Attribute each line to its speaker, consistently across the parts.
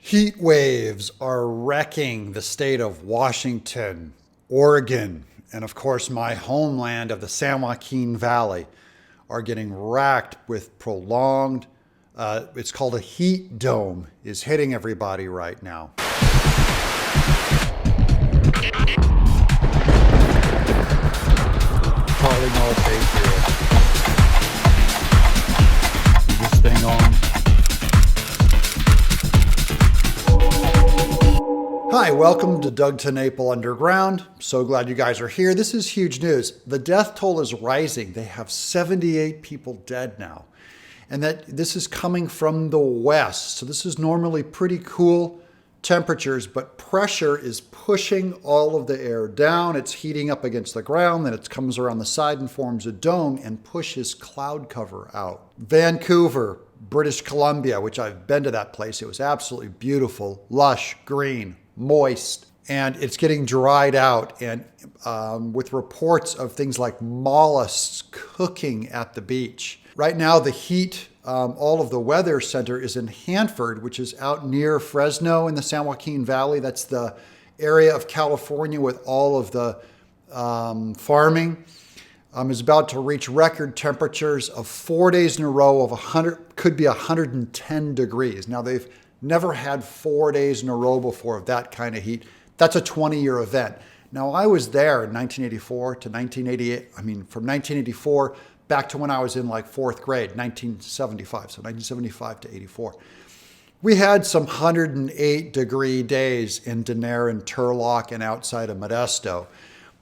Speaker 1: Heat waves are wrecking the state of Washington, Oregon, and of course my homeland of the San Joaquin Valley are getting racked with prolonged, it's called a heat dome, is hitting everybody right now. Calling all fake here. Is this thing on? Hi, welcome to TenNapel Underground. So glad you guys are here. This is huge news. The death toll is rising. They have 78 people dead now. And that this is coming from the west. So this is normally pretty cool temperatures, but pressure is pushing all of the air down. It's heating up against the ground, then it comes around the side and forms a dome and pushes cloud cover out. Vancouver, British Columbia, which I've been to that place. It was absolutely beautiful, lush, green, moist, and it's getting dried out, and with reports of things like mollusks cooking at the beach. Right now, the heat, all of the weather center is in Hanford, which is out near Fresno in the San Joaquin Valley. That's the area of California with all of the farming. Is about to reach record temperatures of 4 days in a row of 100, could be 110 degrees. Now, they've never had 4 days in a row before of that kind of heat. That's a 20-year event. Now, I was there in 1984 to 1988. I mean, from 1984 back to when I was in like fourth grade, 1975. So 1975 to 84. We had some 108-degree days in Denair and Turlock and outside of Modesto.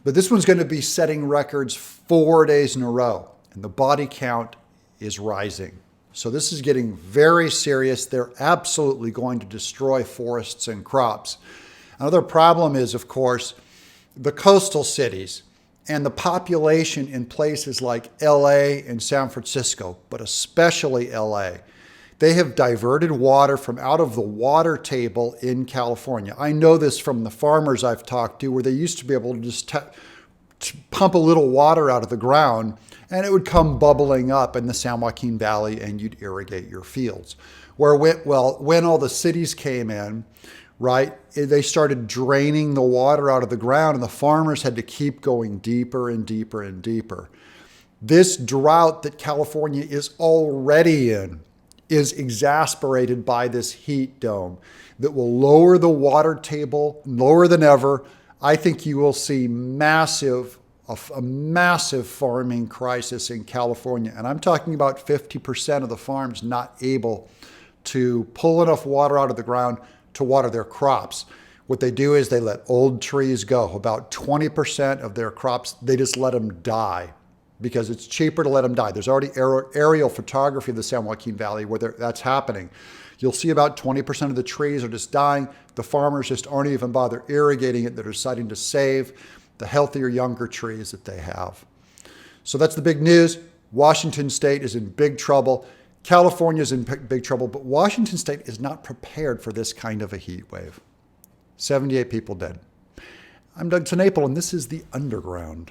Speaker 1: But this one's going to be setting records 4 days in a row, and the body count is rising. So this is getting very serious. They're absolutely going to destroy forests and crops. Another problem is, of course, the coastal cities and the population in places like LA and San Francisco, but especially LA. They have diverted water from out of the water table in California. I know this from the farmers I've talked to, where they used to be able to just pump a little water out of the ground and it would come bubbling up in the San Joaquin Valley and you'd irrigate your fields. When all the cities came in, right, they started draining the water out of the ground and the farmers had to keep going deeper and deeper and deeper. This drought that California is already in is exasperated by this heat dome that will lower the water table lower than ever. I think you will see a massive farming crisis in California. And I'm talking about 50% of the farms not able to pull enough water out of the ground to water their crops. What they do is they let old trees go. About 20% of their crops, they just let them die because it's cheaper to let them die. There's already aerial photography of the San Joaquin Valley where that's happening. You'll see about 20% of the trees are just dying. The farmers just aren't even bother irrigating it. They're deciding to save the healthier, younger trees that they have. So that's the big news. Washington State is in big trouble. California is in big trouble, but Washington State is not prepared for this kind of a heat wave. 78 people dead. I'm TenNapel, and this is the Underground.